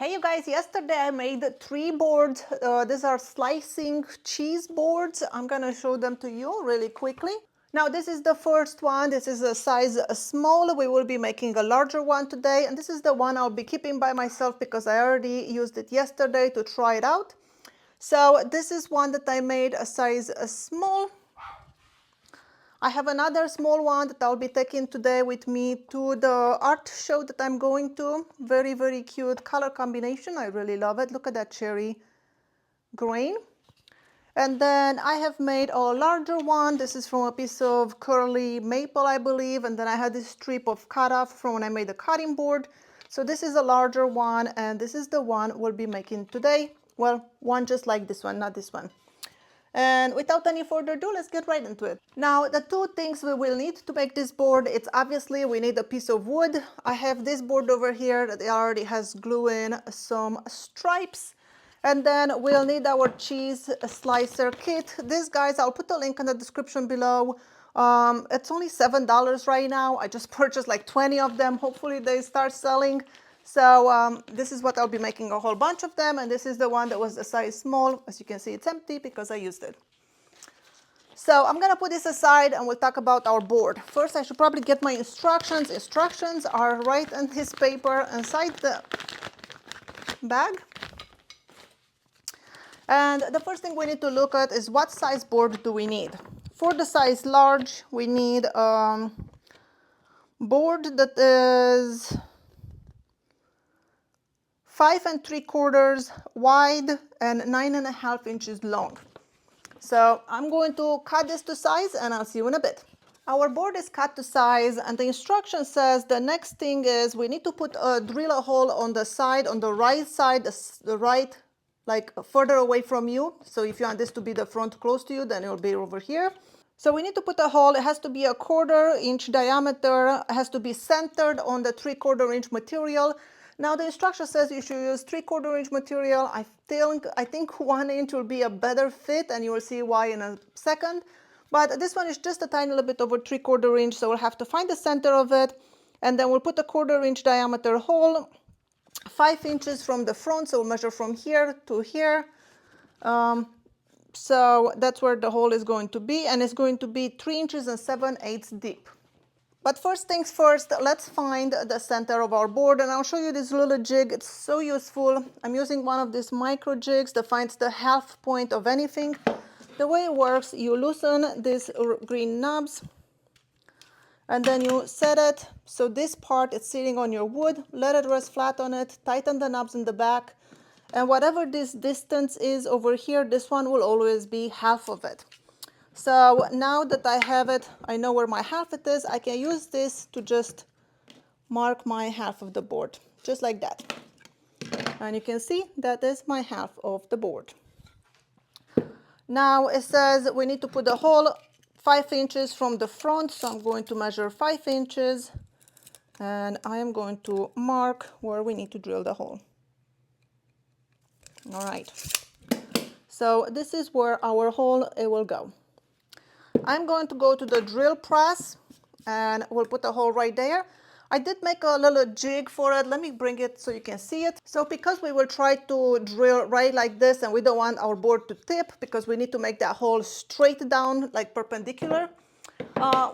Hey you guys, yesterday I made 3 boards. These are slicing cheese boards. I'm gonna show them to you really quickly. Now this is the first one. This is a size small. We will be making a larger one today, and this is the one I'll be keeping by myself because I already used it yesterday to try it out. So this is one that I made a size small. I have another small one that I'll be taking today with me to the art show that I'm going to. Very, very cute color combination. I really love it. Look at that cherry grain. And then I have made a larger one. This is from a piece of curly maple, I believe. And then I had this strip of cut off from when I made the cutting board. So this is a larger one, and this is the one we'll be making today. Well, one just like this one, not this one. And without any further ado, let's get right into it. Now, the 2 things we will need to make this board, it's obviously we need a piece of wood. I have this board over here that already has glue in some stripes. And then we'll need our cheese slicer kit. These guys, I'll put a link in the description below. It's only $7 right now. I just purchased like 20 of them. Hopefully they start selling. So this is what I'll be making, a whole bunch of them, and this is the one that was a size small. As you can see, it's empty because I used it. So I'm gonna put this aside and we'll talk about our board. First, I should probably get my instructions. Instructions are right in this paper inside the bag. And the first thing we need to look at is what size board do we need. For the size large, we need a board that is 5 3/4 wide and 9.5 inches long. So I'm going to cut this to size and I'll see you in a bit. Our board is cut to size, and the instruction says the next thing is we need to drill a hole on the side, on the right side, the right, like further away from you. So if you want this to be the front close to you, then it'll be over here. So we need to put a hole. It has to be a 1/4 inch diameter. It has to be centered on the 3/4 inch material. Now the instruction says you should use 3/4 inch material. I think 1 inch will be a better fit, and you will see why in a second. But this one is just a tiny little bit over 3/4 inch, so we'll have to find the center of it, and then we'll put a 1/4 inch diameter hole, 5 inches from the front, so we'll measure from here to here. So that's where the hole is going to be, and it's going to be 3 inches and 7/8 deep. But first things first, let's find the center of our board, and I'll show you this little jig. It's so useful. I'm using one of these micro jigs that finds the half point of anything. The way it works, you loosen these green knobs, and then you set it so this part is sitting on your wood. Let it rest flat on it, tighten the knobs in the back, and whatever this distance is over here, this one will always be half of it. So now that I have it, I know where my half it is, I can use this to just mark my half of the board, just like that. And you can see that is my half of the board. Now it says we need to put the hole 5 inches from the front, so I'm going to measure 5 inches, and I am going to mark where we need to drill the hole. All right, so this is where our hole will go. I'm going to go to the drill press and we'll put a hole right there. I did make a little jig for it. Let me bring it so you can see it. So because we will try to drill right like this, and we don't want our board to tip because we need to make that hole straight down, like perpendicular.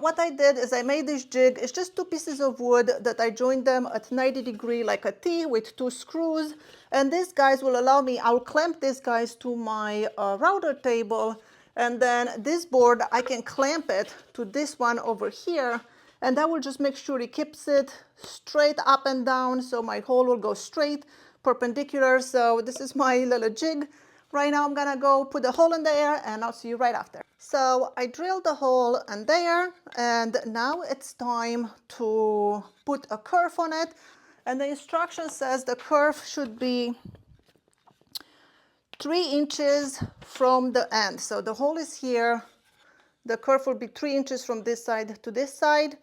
What I did is I made this jig. It's just 2 pieces of wood that I joined them at 90 degrees like a T with 2 screws. And these guys will allow me, I'll clamp these guys to my router table. And then this board, I can clamp it to this one over here, and that will just make sure it keeps it straight up and down, so my hole will go straight, perpendicular. So this is my little jig. Right now I'm gonna go put the hole in there, and I'll see you right after. So I drilled the hole in there, and now it's time to put a kerf on it. And the instruction says the kerf should be 3 inches from the end. So the hole is here. The kerf will be 3 inches from this side to this side.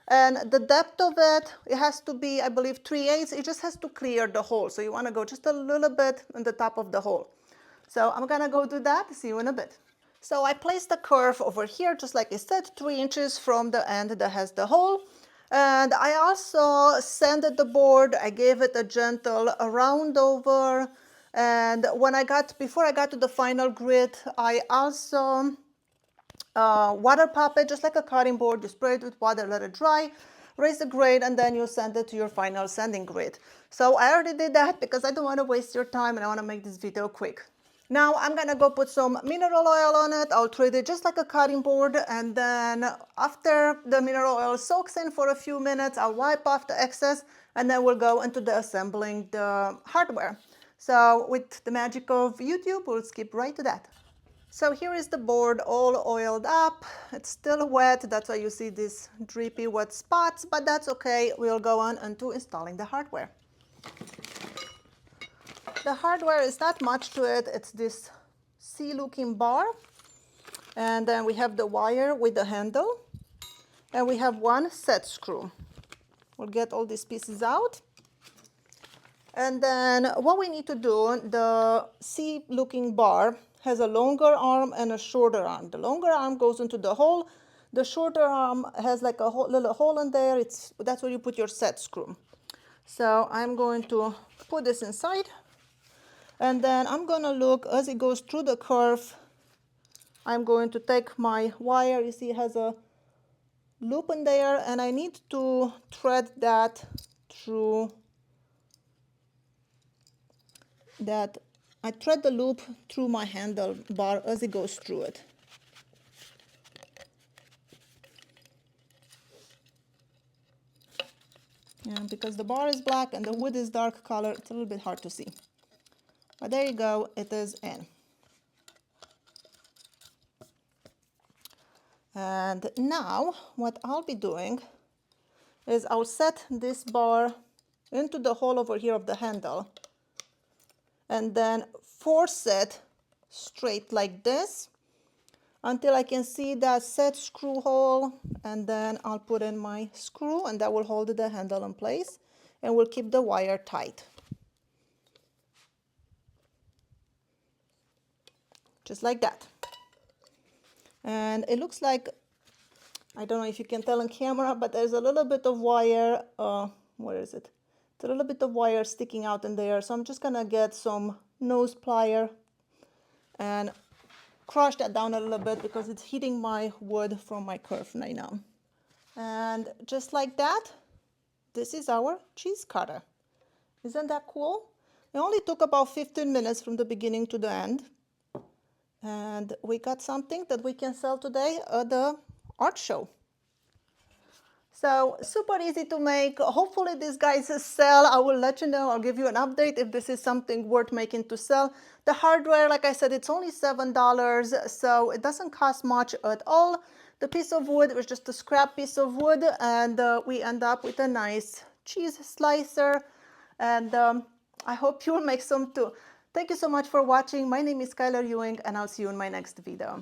And the depth of it, it has to be, I believe, 3/8. It just has to clear the hole. So you want to go just a little bit on the top of the hole. So I'm going to go do that. See you in a bit. So I placed the kerf over here, just like I said, 3 inches from the end that has the hole. And I also sanded the board. I gave it a gentle round over. And before I got to the final grit, I also water pop it just like a cutting board. You spray it with water, let it dry, raise the grade, and then you send it to your final sanding grid. So I already did that because I don't want to waste your time and I want to make this video quick. Now I'm gonna go put some mineral oil on it. I'll treat it just like a cutting board, and then after the mineral oil soaks in for a few minutes, I'll wipe off the excess, and then we'll go into the assembling the hardware. So with the magic of YouTube, we'll skip right to that. So here is the board all oiled up. It's still wet, that's why you see these drippy wet spots, but that's okay. We'll go on into installing the hardware. The hardware is not much to it. It's this C-looking bar, and then we have the wire with the handle, and we have one set screw. We'll get all these pieces out. And then what we need to do, the C-looking bar has a longer arm and a shorter arm. The longer arm goes into the hole. The shorter arm has like a little hole in there. That's where you put your set screw. So I'm going to put this inside. And then I'm going to look as it goes through the kerf. I'm going to take my wire. You see it has a loop in there. And I need to thread that through that. I thread the loop through my handlebar as it goes through it. And because the bar is black and the wood is dark color, it's a little bit hard to see. But there you go, it is in. And now what I'll be doing is I'll set this bar into the hole over here of the handle, and then force it straight like this until I can see that set screw hole, and then I'll put in my screw, and that will hold the handle in place and will keep the wire tight. Just like that. And it looks like, I don't know if you can tell on camera, but there's a little bit of wire, where is it? It's a little bit of wire sticking out in there, so I'm just gonna get some nose plier and crush that down a little bit because it's hitting my wood from my kerf right now. And just like that, this is our cheese cutter. Isn't that cool? It only took about 15 minutes from the beginning to the end. And we got something that we can sell today at the art show. So super easy to make. Hopefully these guys sell. I will let you know. I'll give you an update if this is something worth making to sell. The hardware, like I said, it's only $7, so it doesn't cost much at all. The piece of wood was just a scrap piece of wood, and we end up with a nice cheese slicer. And I hope you will make some too. Thank you so much for watching. My name is Skylar Ewing, and I'll see you in my next video.